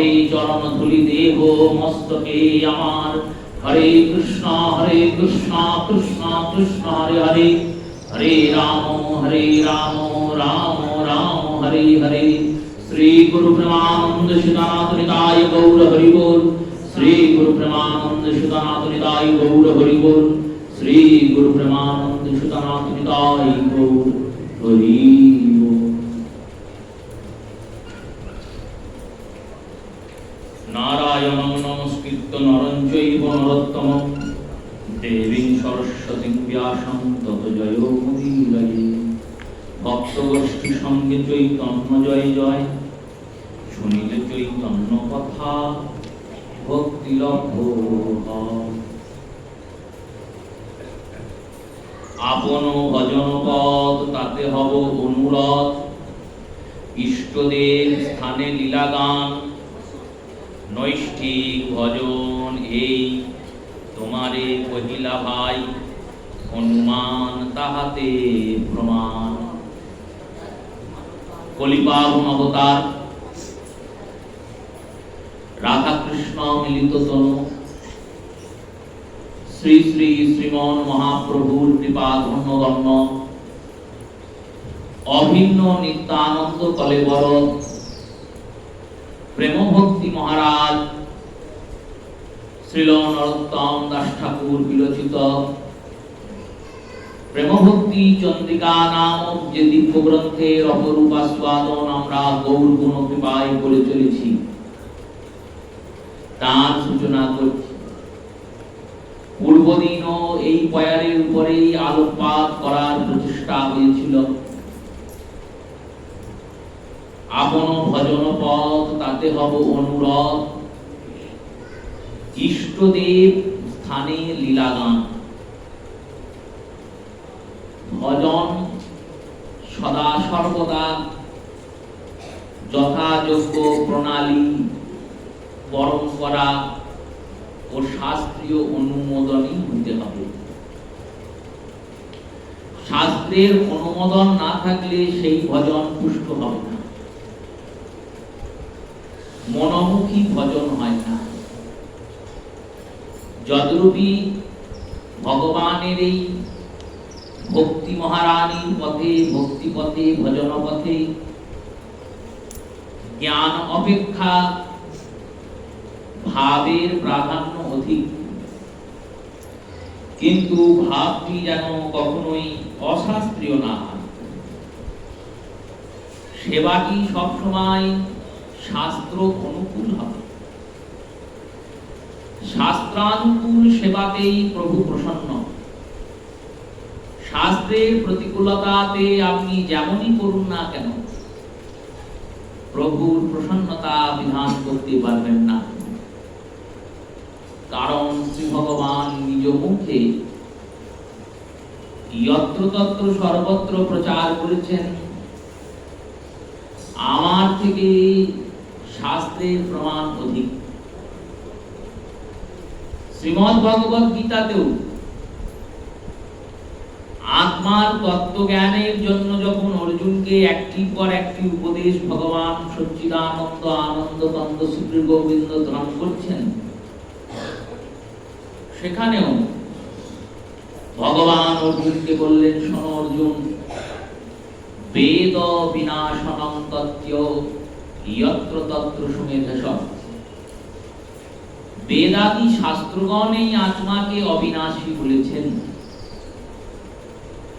তবে চরণ ধুলি দেব মস্তকে আমার। হরে কৃষ্ণ কৃষ্ণ কৃষ্ণ হরে হরে, হরে রাম রাম রাম হরে হরে। শ্রী গুরু প্রেমানন্দ সুদানাথ নিতাই গৌর হরি বল। শ্রী গুরু প্রেমানন্দ সুদানাথ নিতাই গৌর হরি বল। শ্রী গুরু প্রেমানন্দ সুদানাথ নিতাই গৌর হরি বল। নারায়ণং নমস্কৃত্য নরং চৈব নরোত্তমং দেবীং সরস্বতীং ব্যাসং ততো জয়মুদীরয়ে। ভক্তগোষ্ঠী সঙ্গে চৈতন্য জয় জয়, শুনিলে চৈতন্য কথা ভক্তি লব্ধ হয়। আপন ভজন পদ তাতে হব অনুরোধ, ইষ্টদেব স্থানে লীলাগান। নৈষ্ঠিক ভজন এই তোমারে কহিলা ভাই, হনুমান তাহাতে প্রমাণ। কলিপাবন অবতার রাধা কৃষ্ণ মিলিত তনু, শ্রী শ্রী শ্রীমন মহাপ্রভুর কৃপা ধন্যধন্য। অভিন্ন নিত্যানন্দ কলেবর প্রেম ভক্তি মহারাজ শ্রীল নরোত্তম দাস ঠাকুর বিরচিত প্রেম ভক্তি চন্দ্রিকা নামক যে দিব্য গ্রন্থের অপরূপ আস্বাদন আমরা গৌর গুণ কৃপায় করে চলেছি, তার সূচনা করছি। পূর্বদিনও এই পয়ারের উপরেই আলোকপাত করার প্রচেষ্টা হয়েছিল। আপন ভজন পথ তাতে হব অনুরোধ, ইষ্টদেব স্থানে লীলাগান। ভজন সদা সর্বদা যথাযোগ্য প্রণালী, পরম্পরা ও শাস্ত্রীয় অনুমোদনই হতে হবে। শাস্ত্রের অনুমোদন না থাকলে সেই ভজন পুষ্ট হবে না, মনোমুখী ভজন হয় না। যদ্রূপী ভগবানের এই ভক্তি মহারানীর পথে, ভক্তি পথে, ভজন পথে জ্ঞান অপেক্ষা ভাবের প্রাধান্য অধিক, কিন্তু ভাবটি যেন কখনোই অশাস্ত্রীয় না হয়। সেবাটি সবসময় শাস্ত্র অনুকূল হবে। শাস্ত্রানুকূল সেবাতেই প্রভু প্রসন্ন। শাস্ত্রের প্রতিকূলতাতে আপনি যেমনই করুন না কেন, প্রভুর প্রসন্নতা বিধান করতে পারবেন না। কারণ শ্রী ভগবান নিজ মুখে যত্র তত্র সর্বত্র প্রচার করেছেন, আমার থেকে শাস্ত্রের প্রমাণ অধিক। শ্রীমদ্ ভগবত গীতাতেও আত্মার তত্ত্বজ্ঞানের জন্য যখন অর্জুনকে একটির পর একটি উপদেশ ভগবান সচ্চিদানন্দ আনন্দ তন্দ শ্রী গোবিন্দ দান করছেন, সেখানেও ভগবান অর্জুনকে বললেন, শোনো অর্জুন, বেদ বিনাশনং তত্ত্ব যত্র তত্র সুমেধসঃ। বেদাদি শাস্ত্রগণ এই আত্মাকে অবিনাশী বলেছেন,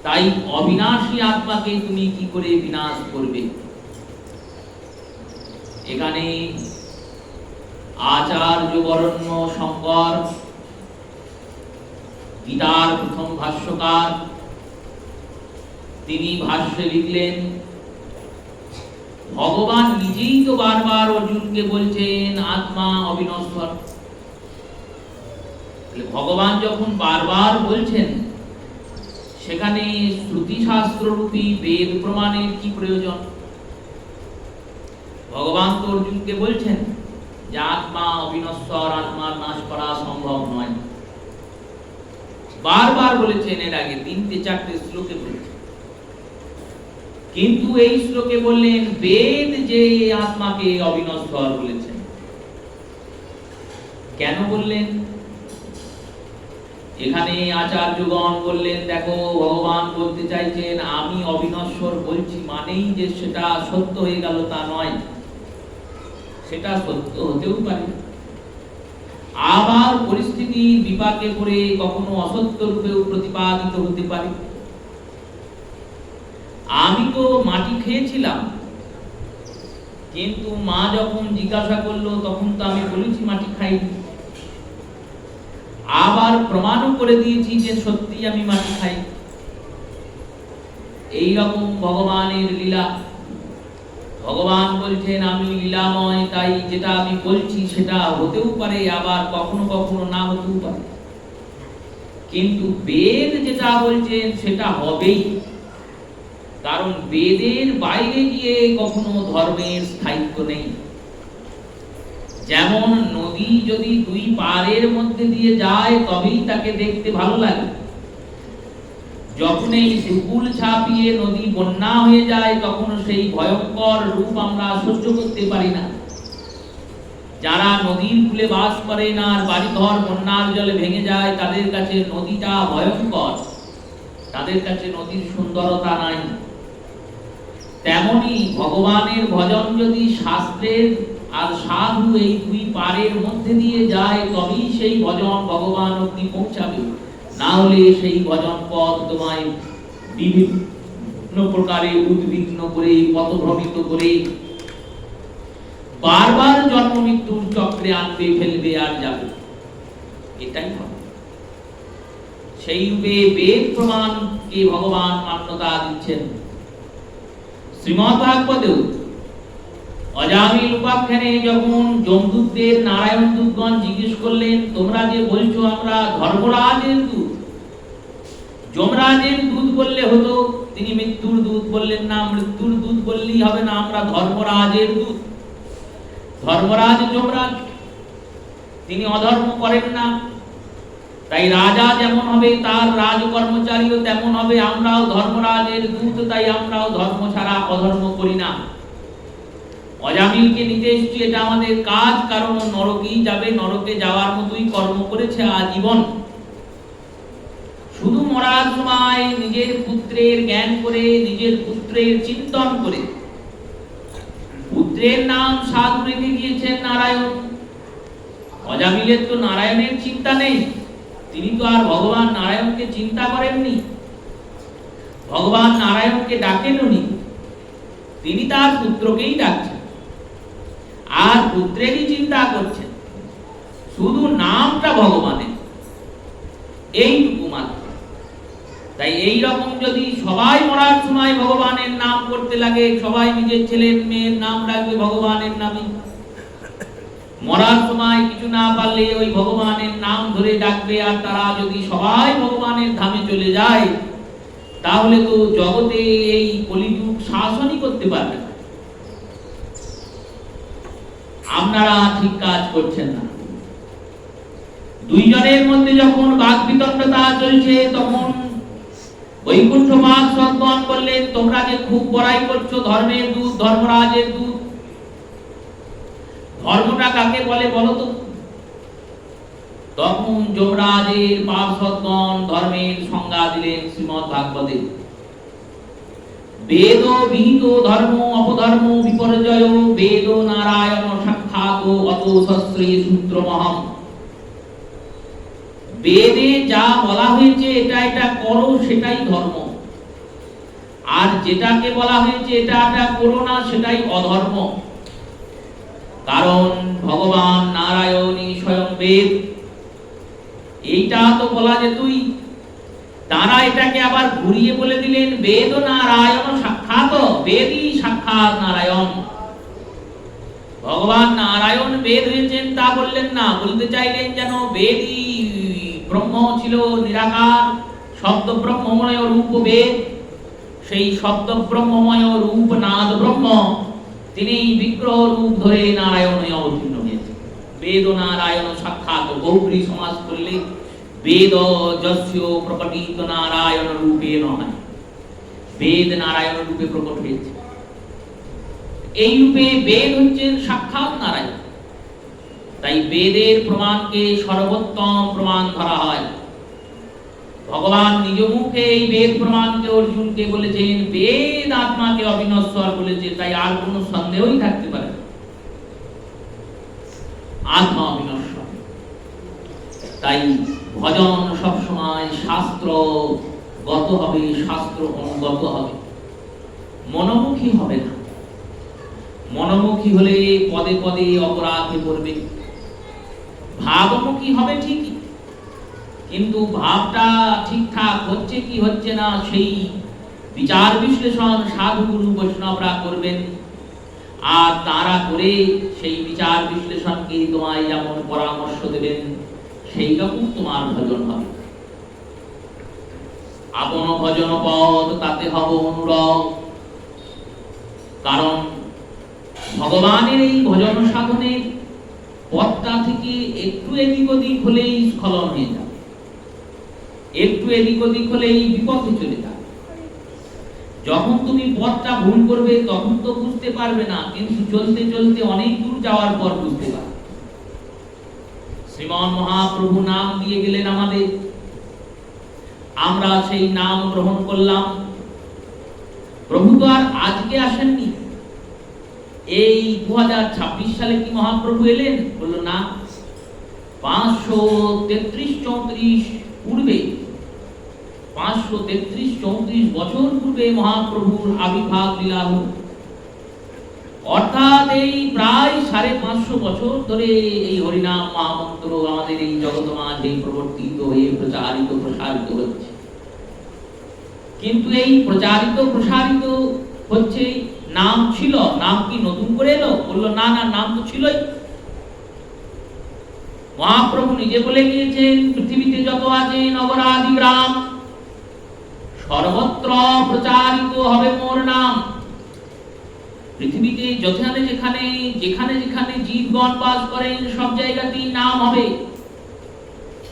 তাই অবিনাশী আত্মাকে তুমি কি করে বিনাশ করবে? এখানে আচার্য বরেণ্য শঙ্কর, গীতার প্রথম ভাষ্যকার, তিনি ভাষ্যে লিখলেন, ভগবান নিজেই তো বারবার অর্জুনকে বলছেন আত্মা অবিনশ্বর। ভগবান যখন বারবার বলছেন, সেখানে শ্রুতি শাস্ত্র রূপী বেদ প্রমাণের কি প্রয়োজন? ভগবান তো অর্জুনকে বলছেন যে আত্মা অবিনশ্বর, আত্মার নাশ করা সম্ভব নয়। বারবার বলেছেন, এর আগে 3-4 শ্লোকে বলেছেন। কিন্তু এই শ্লোকে বললেন বেদ যে আত্মাকে অবিনশ্বর বলেছেন। কেন বললেন? এখানে আচার্যগণ বললেন, দেখো ভগবান বলতে চাইছেন আমি অবিনশ্বর বলছি মানেই যে সেটা সত্য হয়ে গেল তা নয়, সেটা সত্য হতেও পারে, আবার পরিস্থিতি বিপাকে পড়ে কখনো অসত্য রূপেও প্রতিপাদিত হতে পারে। আমি তো মাটি খেয়েছিলাম, কিন্তু মা যখন জিজ্ঞাসা করলো তখন তো আমি বলেছি মাটি খাইনি, আবার প্রমাণও করে দিয়েছি যে সত্যি আমি মাটি খাই। এই রকম ভগবানের লীলা। ভগবান বলছেন আমি লীলাময়, তাই যেটা আমি বলছি সেটা হতেও পারে, আবার কখনো কখনো না হতেও পারে, কিন্তু বেদ যেটা বলছেন সেটা হবেই। কারণ বেদের বাইরে গিয়ে কখনো ধর্মের স্থায়িত্ব নেই। যেমন নদী যদি দুই পাড়ের মধ্যে দিয়ে যায় তবেই তাকে দেখতে ভালো লাগে, যখন এই সুকুল ছাপিয়ে নদী বন্যা হয়ে যায় তখন সেই ভয়ঙ্কর রূপ আমরা সহ্য করতে পারি না। যারা নদীর কূলে বাস করেন আর বাড়িঘর বন্যার জলে ভেঙে যায় তাদের কাছে নদীটা ভয়ঙ্কর, তাদের কাছে নদীর সুন্দরতা নাই। তেমনি ভগবানের ভজন যদি শাস্ত্রের আর সাধু এই দুই পারের মধ্যে দিয়ে যায় তবেই সেই ভজন ভগবান অবধি পৌঁছাবে, না হলে সেই ভজন পথ তোমায় বিভিন্ন প্রকারে উদ্বিগ্ন করে পথভ্রমিত করে বারবার জন্ম মৃত্যুর চক্রে আনবে, ফেলবে আর যাবে, এটাই হবে। সেই রূপে বেদ প্রমাণকে ভগবান মান্যতা দিচ্ছেন। শ্রীমদ্ ভাগবতেও অজামিল উপাখ্যানে যখন যমদূতদের নারায়ণ দূতগণ জিজ্ঞেস করলেন তোমরা যে বলছো আমরা ধর্মরাজের দূত, যমরাজের দূত বললে হতো, তিনি মৃত্যুর দূত বললেন না, মৃত্যুর দূত বললেই হবে না, আমরা ধর্মরাজের দূত। ধর্মরাজ যমরাজ, তিনি অধর্ম করেন না, তাই রাজা যেমন হবে তার রাজ কর্মচারীও তেমন হবে, আমরাও ধর্মরাজের দূত, তাই আমরাও ধর্ম ছাড়া অধর্ম করি না। অজামিলকে নিতে এসেছি, এটা আমাদের কাজ, কারণ নরকেই যাবে, নরকে যাওয়ার মতোই কর্ম করেছে আজীবন। শুধু মরার সময় নিজের পুত্রের জ্ঞান করে, নিজের পুত্রের চিন্তন করে, পুত্রের নাম সাধু রেখে গিয়েছেন নারায়ণ। অজামিলের তো নারায়ণের চিন্তা নেই, তিনি তো আর ভগবান নারায়ণকে চিন্তা করেননি, ভগবান নারায়ণকে ডাকেননি, তিনি তার পুত্রকেই ডাকছেন আর পুত্রেরই চিন্তা করছেন, শুধু নামটা ভগবানের, এইটুকু মাত্র। তাই এই রকম যদি সবাই মরার সময় ভগবানের নাম করতে লাগে, সবাই নিজের ছেলের মেয়ের নাম রাখবে ভগবানের নামে, মরার সময় কিছু না পারলে ওই ভগবানের নাম ধরে ডাকবে, আর তারা যদি সবাই ভগবানের ধামে চলে যায় তাহলে তো জগতে এই কলিযুগ শাসনই করতে পারবে না। আপনারা ঠিক কাজ করছেন না। দুইজনের মধ্যে যখন বাদ বিতণ্ডতা চলছে তখন বৈকুণ্ঠবাস সদ্গণ বললেন তোমরা যে খুব বড়াই করছো ধর্মের দূত, ধর্মরাজের দূত, ধর্মটা কাকে বলে বলো তো? তখন যমরাজের পার্ষদগণ ধর্মের সংজ্ঞা দিলেন শ্রীমদ্ ভাগবতে। বেদ বিহিত ধর্ম অপধর্ম বিপর্যয়, বেদ নারায়ণ সাক্ষাৎ অত সস্ত্রী সূত্রমহম। বেদে যা বলা হয়েছে এটা এটা করো সেটাই ধর্ম, আর যেটাকে বলা হয়েছে এটা এটা করো না সেটাই অধর্ম। কারণ ভগবান নারায়ণই স্বয়ং বেদ, এইটা তো বলা যেতই, তারা এটাকে আবার ঘুরিয়ে বলে দিলেন বেদ নারায়ণ সাক্ষাৎ, বেদই সাক্ষাৎ নারায়ণ। ভগবান নারায়ণ বেদ হয়েছেন তা বললেন না, বলতে চাইলেন যেন বেদই ব্রহ্ম ছিল, নিরাকার শব্দ ব্রহ্মময় রূপ বেদ, সেই শব্দ ব্রহ্মময় রূপ নাদ ব্রহ্ম, তিনি বিগ্রহ রূপ ধরে নারায়ণে অবতীর্ণ হয়েছেন। বেদ নারায়ণ সাক্ষাৎ, বহুব্রী সমাস করলে বেদ যস্য প্রকটিত নারায়ণ রূপে নয়, বেদ নারায়ণ রূপে প্রকট হয়েছে। এই রূপে বেদ হচ্ছেন সাক্ষাৎ নারায়ণ। তাই বেদের প্রমাণকে সর্বোত্তম প্রমাণ ধরা হয়। ভগবান নিজ মুখে এই বেদ প্রমাণকে অর্জুনকে বলেছেন, বেদ আত্মাকে অবিনশ্বর বলেছে, তাই আর কোনো সন্দেহই থাকতে পারে না, আত্মা অবিনশ্বর। তাই ভজন সবসময় শাস্ত্র গত হবে, শাস্ত্র অনুগত হবে, মনোমুখী হবে না। মনোমুখী হলে পদে পদে অপরাধে পড়বে। ভাবমুখী হবে ঠিকই, কিন্তু ভাবটা ঠিকঠাক হচ্ছে কি হচ্ছে না সেই বিচার বিশ্লেষণ সাধু গুরু বৈষ্ণবরা করবেন, আর তারা করে সেই বিচার বিশ্লেষণকে তোমায় যেমন পরামর্শ দেবেন সেই রকম তোমার ভজন হবে। আপন ভজন পদ তাতে হব অনুরগ। কারণ ভগবানের এই ভজন সাধনের পথটা থেকে একটু এদিক ওদিক হলেই স্খলন হয়ে যাবে, একটু এদিক ওদিক হলেই বিপথে চলে যাবে। যখন তুমি পথটা ভুল করবে তখন তো বুঝতে পারবে না, কিন্তু চলতে চলতে অনেক দূর যাওয়ার পর বুঝতে পারবে। শ্রীমান মহাপ্রভু নাম দিয়ে গেলেন আমাদের, আমরা সেই নাম গ্রহণ করলাম। প্রভু তো আর আজকে আসেননি, এই 2026 সালে কি মহাপ্রভু এলেন? বললো না, 533-34 পূর্বে, 533-34 বছর পূর্বে মহাপ্রভুর আবির্ভাব লীলা হল। অর্থাৎ এই প্রায় 550 বছর ধরে এই হরিনাম মহামন্ত্র আমাদের এই জগৎ মাঝে প্রবর্তিত হয়ে প্রচারিত প্রসারিত হচ্ছে। কিন্তু এই প্রচারিত প্রসারিত হচ্ছে, নাম ছিল, নাম কি নতুন করে এলো? বললো না, না, নাম তো ছিলই। মহাপ্রভু নিজে বলে গিয়েছেন, পৃথিবীতে যত আছে নগরাদি গ্রাম সর্বত্র প্রচারিত হবে মোর নাম। পৃথিবীতে যেখানে যেখানে যেখানে যেখানে জীবগণ বাস করেন সব জায়গাতেই নাম হবে।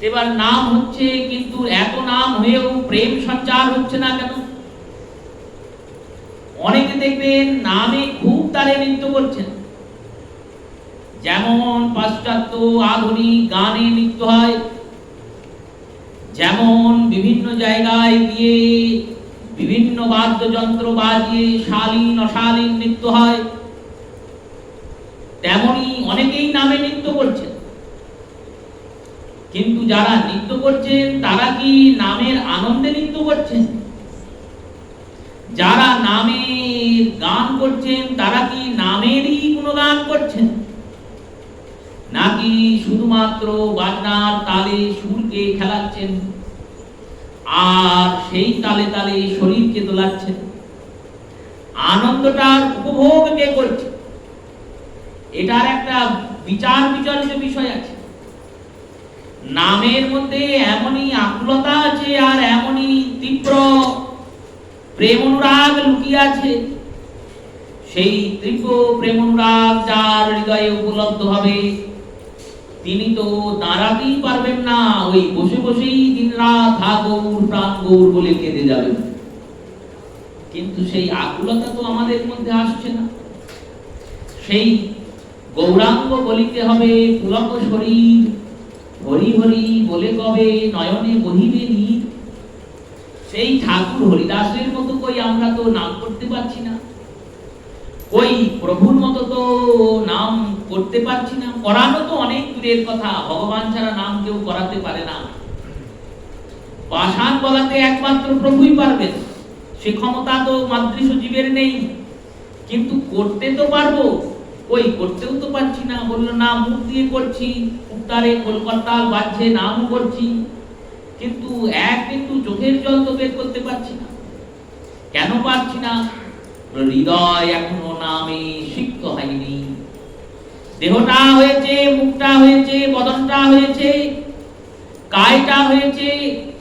এবার নাম হচ্ছে, কিন্তু এত নাম হয়েও প্রেম সঞ্চার হচ্ছে না কেন? অনেকে দেখবেন নামে খুব তালে নৃত্য করছেন, যেমন পাশ্চাত্য আধুনিক গানে নৃত্য হয়, যেমন বিভিন্ন জায়গায় গিয়ে বিভিন্ন বাদ্যযন্ত্র বাজিয়ে শালীন অশালীন নৃত্য হয়, তেমনি অনেকেই নামে নৃত্য করছেন। কিন্তু যারা নৃত্য করছেন তারা কি নামের আনন্দে নৃত্য করছেন? যারা নামের গান করছেন তারা কি নামেরই গুণগান করছেন, নাকি শুধুমাত্র বাজনার তালে সুরকে খেলাচ্ছেন আর সেই তালে তালে শরীরকে দোলাচ্ছেন? আনন্দটার উপভোগ কে করছে? এটার একটা বিচার বিচর্যিত বিষয় আছে। নামের মধ্যে এমনই আকুলতা আছে আর এমনই তীব্র প্রেম অনুরাগ লুকিয়ে আছে, সেই তীব্র প্রেম অনুরাগ যার হৃদয়ে উপলব্ধ হবে তিনি তো দাঁড়াতেই পারবেন না, ওই বসে বসেই দিনরাত হা গৌর প্রাণ গৌর বলে কেঁদে যাবেন। কিন্তু সেই আকুলতা তো আমাদের মধ্যে আসছে না। সেই গৌরাঙ্গ বলিতে হবে পুলক শরীর, হরি হরি বলে কবে নয়নে বহিবে নীর। সেই ঠাকুর হরিদাসের মতো কই আমরা তো নাম করতে পারছি না, কই প্রভুর মতো তো নাম করতে পারছি না। করানো তো অনেক দূরের কথা, ভগবান ছাড়া নাম কেউ করাতে পারে না। পাষাণ বলাতে একমাত্র প্রভুই পারবেন, সে ক্ষমতা তো মাতৃ জীবের নেই। কিন্তু করতে তো পারবো, ওই করতেও তো পারছি না। বললো না, মুখ দিয়ে করছি, উত্তারে কলকাতা বাজছে, নামও করছি, কিন্তু এক কিন্তু চোখের জল তো বের করতে পারছি না। কেন পারছি না? হৃদয় এখনো নামে সিক্ত হয়নি। দেহটা হয়েছে, মুখটা হয়েছে, বদনটা হয়েছে, কায়টা হয়েছে,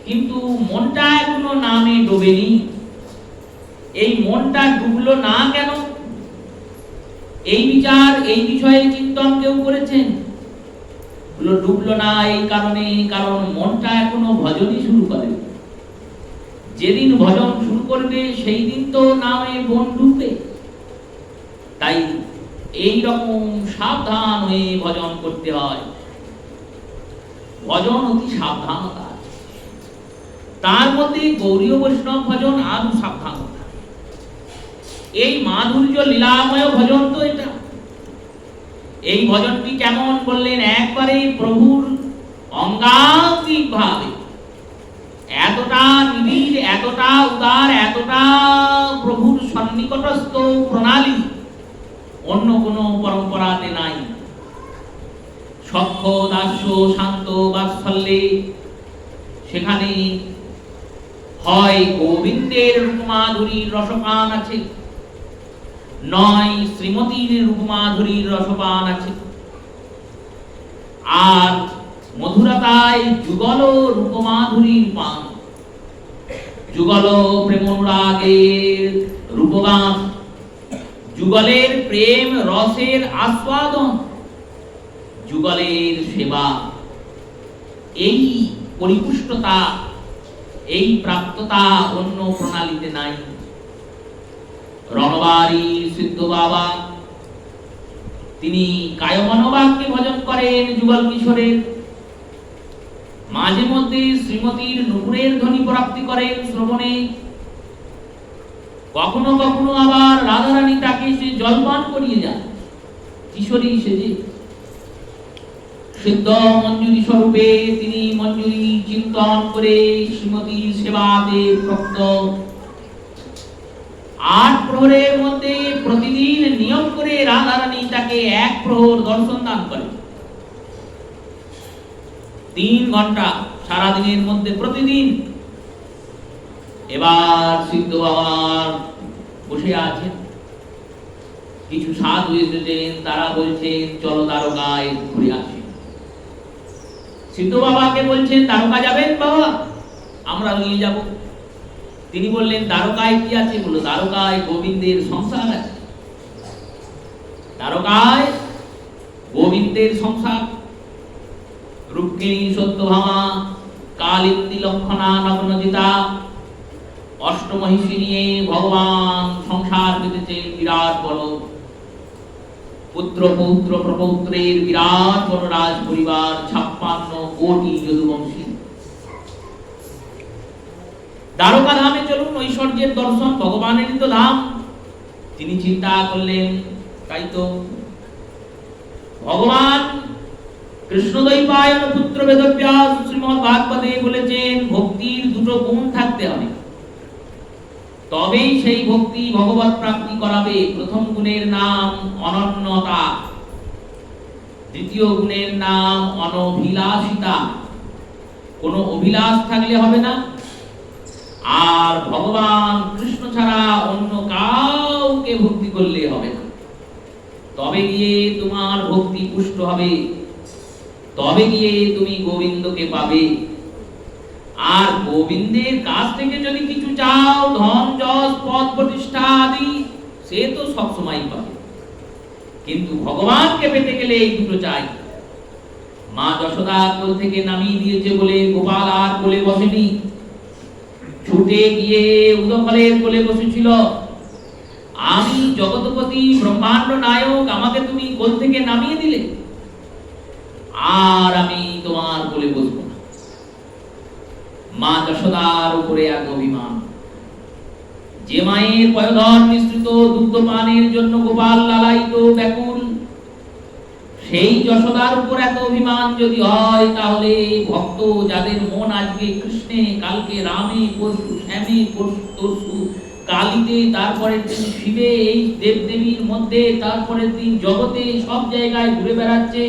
কিন্তু মনটা এখনো নামে ডোবেনি। এই মনটা ডুবলো না কেন? এই বিচার, এই বিষয়ে চিন্তন কেউ করেছেন? ডুবলো না এই কারণে, কারণ মনটা এখনো ভজনই শুরু করে। যেদিন ভজন শুরু করবে সেই দিন তো নামে মন ডুববে। তাই এই রকম সাবধান হয়ে ভজন করতে হয়। ভজন অতি সাবধানতা, তার মধ্যে গৌরীয় বৈষ্ণব ভজন আরো সাবধানতা। এই মাধুর্য লীলাময় ভজন তো এটা। এই ভজনটি কেমন বললেন, একবারে প্রভুর অঙ্গাঙ্গিক ভাবে, এতটা নিবিড়, এতটা উদার, এতটা প্রভুর সন্নিকটস্থ প্রণালী অন্য কোনো পরম্পরাতে নাই। সখ্য দাস্য শান্ত বাৎসল্যে সেখানে হয় গোবিন্দের রূপমাধুরীর রসপান আছে, নয় শ্রীমতীর রূপমাধুরীর রসপান আছে। আর মধুরতায় যুগল রূপমাধুরীর পান, যুগল প্রেমনুরাগের রূপগান, যুগলের প্রেম রসের আস্বাদন, যুগলের সেবা। এই পরিপুষ্টতা, এই প্রাপ্ততা অন্য প্রণালীতে নাই। রণবাড়ি সিদ্ধ বাবা তিনি কায়মনোবাক্যে ভজন করেন যুগল কিশোরের, মাঝে মধ্যে শ্রীমতীর নুপুরের ধ্বনি প্রাপ্তি করেন শ্রবণে, কখনো কখনো আবার রাধারানী তাকে সে জলপান করিয়ে যান কিশোরী সেজে। সিদ্ধ মঞ্জুরি স্বরূপে তিনি মঞ্জুরি চিন্তন করে শ্রীমতীর সেবাতে প্রক্ত। 8 প্রহরের মধ্যে প্রতিদিন নিয়ম করে রাধারানী তাকে 1 প্রহর দর্শন দান করেন। 3 ঘন্টা সারা দিনের মধ্যে প্রতিদিন। এবার সিদ্ধ বাবার বসে আছেন, কিছু সাধু এসেছেন, তারা বলছেন চলো দ্বারকায় ঘুরে আসি। সিদ্ধ বাবাকে বলছেন দ্বারকা যাবেন বাবা? আমরা নিয়ে যাব। তিনি বললেন দ্বারকায় কি আছে? বলল দ্বারকায় গোবিন্দের সংসার আছে, দ্বারকায় গোবিন্দের সংসার। রুক্মিণী সত্যভামা কালিন্দী লক্ষণা নগ্নজিতা অষ্টমহিষী নিয়ে ভগবান সংসার পেতেছে বিরাট বড়। পুত্র পৌত্র প্রপৌত্রের বিরাট বড় রাজ পরিবার, 56 কোটি যদুবংশী। দ্বারকা ধামে চলুন, ঐশ্বর্যের দর্শন, ভগবানেরই তো ধাম। তিনি চিন্তা করলেন তাই তো ভগবান কৃষ্ণদ্বৈপায়ন পুত্র বেদব্যাস শ্রীমদ্ ভাগবতে বলেছেন ভক্তির 2 গুণ থাকতে হবে, তবেই সেই ভক্তি ভগবত প্রাপ্তি করাবে। প্রথম গুণের নাম অনন্যতা, দ্বিতীয় গুণের নাম অনভিলাষিতা। কোনো অভিলাষ থাকলে হবে না, আর ভগবান কৃষ্ণ ছাড়া অন্য কাউকে ভক্তি করলে হবে না। তবে গিয়ে তোমার ভক্তি পুষ্ট হবে, তবে গিয়ে তুমি গোবিন্দকে পাবে। আর গোবিন্দের কাছ থেকে যদি কিছু চাও, ধন যশ পদ প্রতিষ্ঠা আদি, সে তো সব সময় পাবে, কিন্তু ভগবানকে পেতে গেলে এই দুটো চাই। মা যশোদা কোল থেকে নামিয়ে দিয়েছে বলে গোপাল আর কোলে বসেনি, ছুটে গিয়ে উদফলের কোলে বসেছিল। আমি জগৎপতি ব্রহ্মাণ্ড নায়ক, আমাকে তুমি কোল থেকে নামিয়ে দিলে, আর আমি তোমার কোলে বসবো না। মা যশোদার উপরে এক অভিমান। যে মায়ের পয়ধর মিশ্রিত দুগ্ধ পানের জন্য গোপাল লালায়িত ব্যাকুল, সেই যশোদার উপর এত অভিমান যদি হয়, তাহলে ভক্ত যাদের মন আজকে কৃষ্ণে, কালকে রামে, পরশু শ্যামে, পরশু তরশু কালীতে, তারপরের দিন শিবে, এই দেবদেবীর মধ্যে তারপরের দিন জগতে সব জায়গায় ঘুরে বেড়াচ্ছে,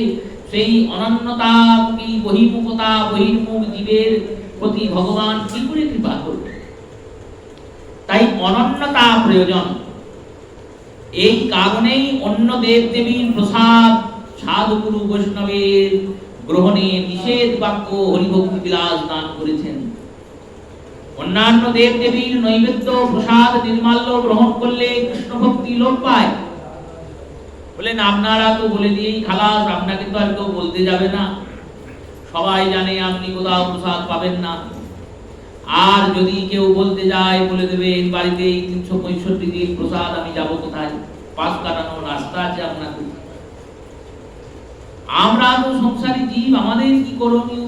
সেই অনন্যতা কি বহির্মুখতা, বহির্মুখ জীবের প্রতি ভগবান কি করে কৃপা করবে? তাই অনন্যতা প্রয়োজন। এই কারণেই অন্য দেবদেবীর প্রসাদ সাধুগুরু বৈষ্ণবের গ্রহণে নিষেধ বাক্য হরিভক্তি বিলাস দান করেছেন। অন্যান্য দেবদেবীর নৈবেদ্য প্রসাদ নির্মাল্য গ্রহণ করলে কৃষ্ণ ভক্তি লোপ পায়। বলেন আপনারা তো বলে দিয়েই খালাস, আপনাকে তো আর কেউ বলতে যাবে না, সবাই জানে আপনি কোথাও প্রসাদ পাবেন না। আর যদি কেউ বলতে যায়, বলে দেবে বাড়িতে 365 দিন প্রসাদ, আমি যাব কোথায়? পাশ কাটানোর রাস্তা আছে আপনাদের। আমরা তো সংসারী জীব, আমাদের কি করণীয়?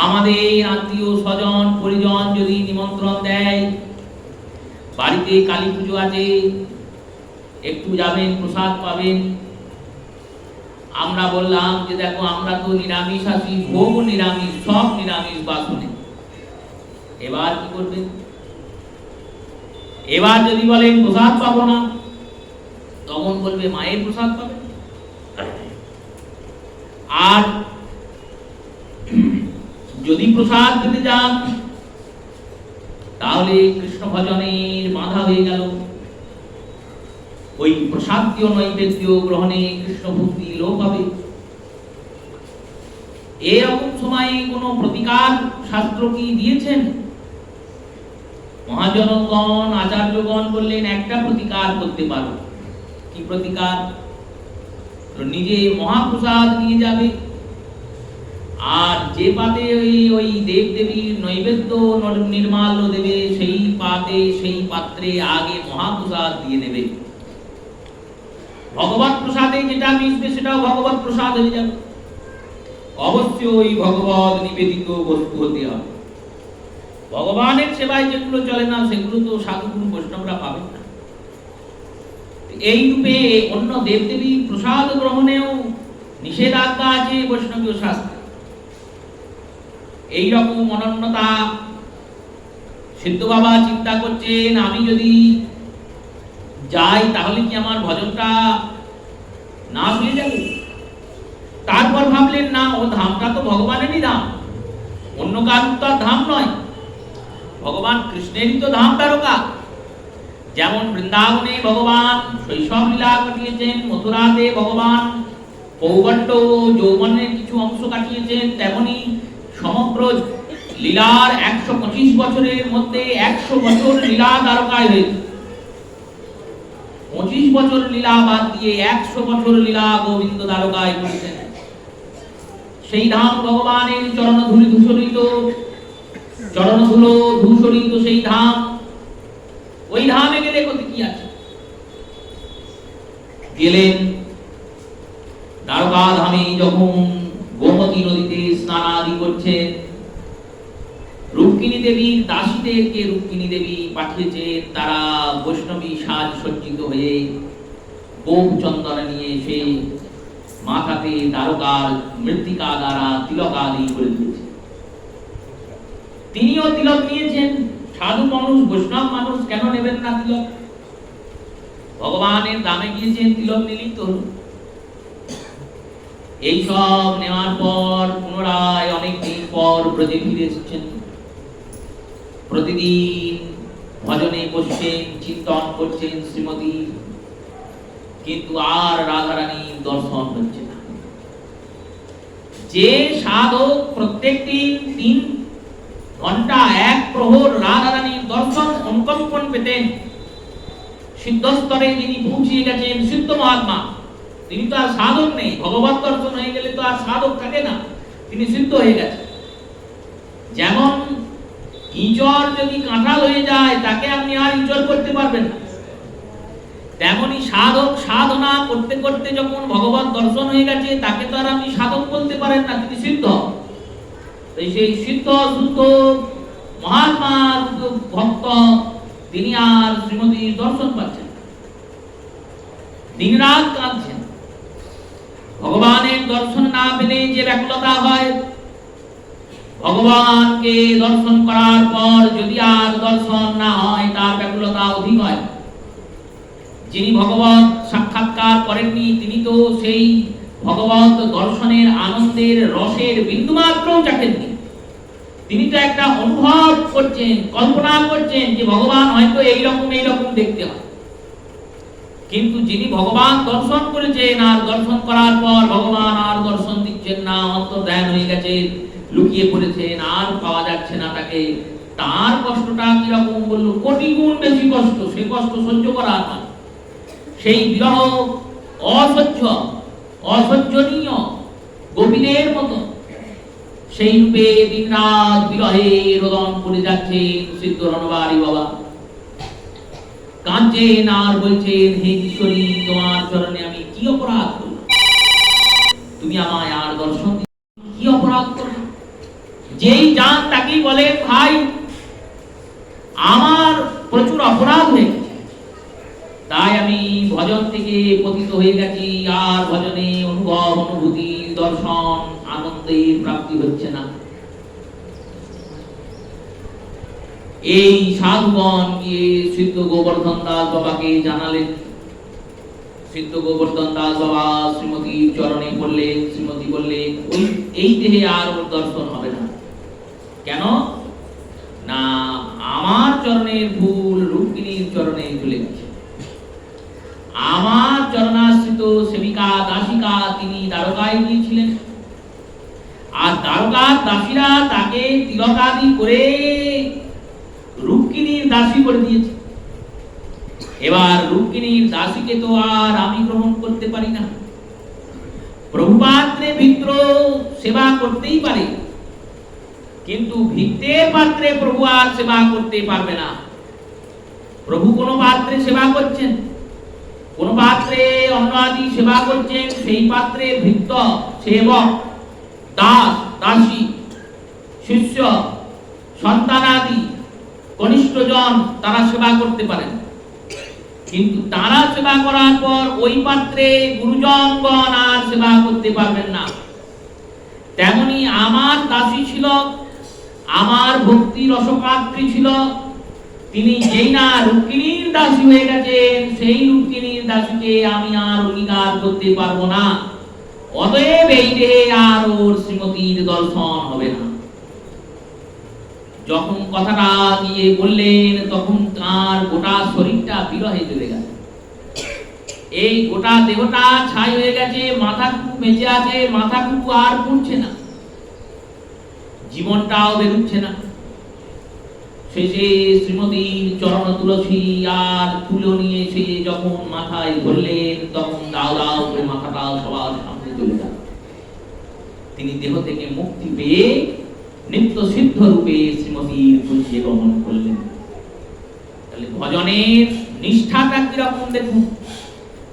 আমাদের আত্মীয় স্বজন পরিজন যদি নিমন্ত্রণ দেয়, বাড়িতে কালী পুজো আছে, একটু যাবেন, প্রসাদ পাবেন। আমরা বললাম যে দেখো আমরা তো নিরামিষ আছি, ভোগ নিরামিষ, সব নিরামিষ বাসনে। এবার কি করবেন? এবার যদি বলেন প্রসাদ পাবো না, তখন বলবে মায়ের প্রসাদ পাবে। আর যদি প্রসাদ পেতে যান, তাহলে কৃষ্ণ ভজনের বাধা হয়ে গেল। ওই প্রসাদীয় নৈবেদ্য গ্রহণে কৃষ্ণ ভক্তি লোপ হবে। এরকম সময়ে কোন প্রতিকার শাস্ত্র কি দিয়েছেন? মহাজনগণ আচার্যগণ বললেন একটা প্রতিকার করতে পারো। কি প্রতিকার? নিজে মহাপ্রসাদ নিয়ে যাবে, আর যে পাতে ওই দেব দেবীর নৈবেদ্য নির্মাল্য দেবে, সেই পাতে সেই পাত্রে আগে মহাপ্রসাদ দিয়ে দেবে। ভগবত প্রসাদে যেটা মিশবে সেটাও ভগবত প্রসাদ হয়ে যাবে। অবশ্যই ভগবত নিবেদিত বস্তু হতে হবে। ভগবানের সেবায় যেগুলো চলে না, সেগুলো তো সাধুগুরু বৈষ্ণবরা পাবেন না। এই রূপে অন্য দেবদেবীর প্রসাদ গ্রহণেও নিষেধাজ্ঞা আছে বৈষ্ণবীয় শাস্ত্রে। এইরকম অনন্যতা সিদ্ধ বাবা চিন্তা করছেন, আমি যদি যাই তাহলে কি আমার ভজনটা নাশ হয়ে যাবে? তারপর ভাবলেন না, ও ধামটা তো ভগবানেরই ধাম, অন্য কারোর তো ধাম নয়, ভগবান কৃষ্ণেরই তো ধাম তারকা। যেমন বৃন্দাবনে ভগবান শৈশব লীলা কাটিয়েছেন, মথুরাতে ভগবান পৌগণ্ড যৌবনের কিছু অংশ কাটিয়েছেন, তেমনি সমগ্র লীলার 125 বছরের মধ্যে 100 বছর লীলা দ্বারকায় হয়েছে। 25 বছর লীলা বাদ দিয়ে 100 বছর লীলা গোবিন্দ দ্বারকায় করেছেন। সেই ধাম ভগবানের চরণধুলি ধূসরিত, চরণধুলো ধূসরিত সেই ধাম। ওই ধামে গেলে কত কি আছে? গেলেন দ্বারকা ধামে, যখন গোমতী নদীতে স্নানাদি করছেন, রুক্মিণী দেবীর দাসীদেরকে রুক্মিণী দেবী পাঠিয়েছেন, তারা বৈষ্ণবী সাজ সজ্জিত হয়ে গোপ চন্দন নিয়ে এসে মাথাতে দ্বারকার মৃত্তিকা দ্বারা তিলক আদি করে দিয়েছে। তিনিও তিলক নিয়েছেন। সাধু মানুষ, বৈষ্ণব মানুষ কেন নেবেন না তিলক? ভগবানের দামে গিয়েছেন, তিলক নিলেই তো হলো। এইসব নেওয়ার পর পুনরায় অনেকদিন পর ব্রজে ফিরে এসেছেন। প্রতিদিন ভজনে বসছেন, চিন্তন করছেন শ্রীমতী, কিন্তু আর রাধারানীর দর্শন হচ্ছে না। যে সাধক প্রত্যেকদিন 3 ঘন্টা 1 প্রহর রাধারানীর দর্শন অনুকম্পন পেতেন, সিদ্ধস্তরে যিনি পৌঁছিয়ে গেছেন, সিদ্ধ মহাত্মা, তিনি তো আর সাধক নেই। ভগবত দর্শন হয়ে গেলে তো আর সাধক থাকে না, তিনি সিদ্ধ হয়ে গেছেন। যেমন ইঁচড় যদি কাঁঠাল হয়ে যায়, তাকে আপনি আর ইঁচড় করতে পারবেন না, তেমনি সাধক সাধনা করতে করতে যখন ভগবত দর্শন হয়ে গেছে, তাকে তো আর আপনি সাধক বলতে পারেন না, তিনি সিদ্ধ। সেই সিদ্ধ শুদ্ধ মহাত্মা ভক্ত তিনি আর শ্রীমতীর দর্শন পাচ্ছেন, দিন রাত কাঁদছেন। ভগবানের দর্শন না পেলে যে ব্যাকুলতা হয়, ভগবানকে দর্শন করার পর যদি আর দর্শন না হয়, তার ব্যাকুলতা অধিক হয়। যিনি ভগবত সাক্ষাৎকার করেননি, তিনি তো সেই ভগবত দর্শনের আনন্দের রসের বিন্দুমাত্রও চাখেননি। তিনি তো একটা অনুভব করছেন, কল্পনা করছেন যে ভগবান হয়তো এইরকম দেখতে হয়। কিন্তু যিনি ভগবান দর্শন করেছেন, আর দর্শন করার পর ভগবান আর দর্শন দিচ্ছেন না, অন্তর্ধান হয়ে গেছে, লুকিয়ে পড়েছেন, আর পাওয়া যাচ্ছে না তাকে, তার কষ্টটা কিরকম বললো, কোটি গুণ বেশি কষ্ট। সেই কষ্ট সহ্য করার নয়, সেই বিরহ অসহ্যনীয়, গোপীদের মতো সেই রূপে দিন রাত বিরহে রোদন করে যাচ্ছেন সিদ্ধ রণবাড়ি বাবা। কাঁদছেন আর বলছেন, হে ঈশ্বরী, তোমার চরণে আমি কি অপরাধ করলাম? তুমি আমায় আর দর্শন দিলে, কি অপরাধ করলাম? যেই যান তাকেই বলে, ভাই আমার প্রচুর অপরাধ হয়ে গেছে, তাই আমি ভজন থেকে পতিত হয়ে গেছি, আর ভজনে অনুভব, অনুভূতি, দর্শন, আনন্দের প্রাপ্তি হচ্ছে না। এই সাধুগণ গিয়ে সিদ্ধ গোবর্ধন দাস বাবাকে জানালেন। সিদ্ধ গোবর্ধন দাস বাবা শ্রীমতীর চরণে পড়লেন। শ্রীমতী বললেন, এই দেহে আর ওর দর্শন হবে না। কেন না, আমার চরণের ভুল রুক্মিণীর চরণে চলে গেছে। আমার চরণাশ্রিত সেবিকা দাসিকা তিনি দ্বারকায় গিয়েছিলেন, আর দ্বারকার দাসীরা তাকে তিলকাদি করে রুক্মিণীর দাসী করে দিয়েছে। এবার রুক্মিণীর দাসীকে তো আর আমি গ্রহণ করতে পারি না। প্রভুপাত্রে ভিত্র সেবা করতেই পারে, কিন্তু ভিত্তের পাত্রে প্রভু আর সেবা করতে পারবে না। প্রভু কোন পাত্রে সেবা করছেন, কোন পাত্রে অন্ন আদি সেবা করছেন, সেই পাত্রে ভিত্ত, সেবক, দাস, দাসী, শিষ্য, সন্তানাদি, কনিষ্ঠজন তারা সেবা করতে পারেন। কিন্তু তারা সেবা করার পর ওই পাত্রে গুরুজনগণ আর সেবা করতে পারবেন না। তেমনি আমার দাসী ছিল, আমার ভক্তি রসপাত্রী ছিল, তিনি যেই না রুক্মিণীর দাসী হয়ে গেছেন, সেই রুক্মিণীর দাসীকে আমি আর অঙ্গীকার করতে পারবো না। অতএব এই দেহে আর ওর শ্রীমতীর দর্শন হবে না। যখন কথাটা দিয়ে বললেন, তখন তার গোটা শরীরটা বিরহে চলে গেল। এই গোটা দেহটা ছাই হয়ে গেছে, মাথাটুকু বেঁচে আছে, মাথাটুকু আর পড়ছে না, জীবনটাও বেরুচ্ছে না। শেষে শ্রীমতীর চরণ তুলসী আর তুলো নিয়ে এসে যখন মাথায় ধরলেন, তখন দাও দাও করে মাথাটা সবার সামনে চলে গেল। তিনি দেহ থেকে মুক্তি পেয়ে নিত্য সিদ্ধ রূপে শ্রীমতীর পূজ্যে গমন করলেন। তাহলে ভজনের নিষ্ঠাটা কিরকম দেখুন।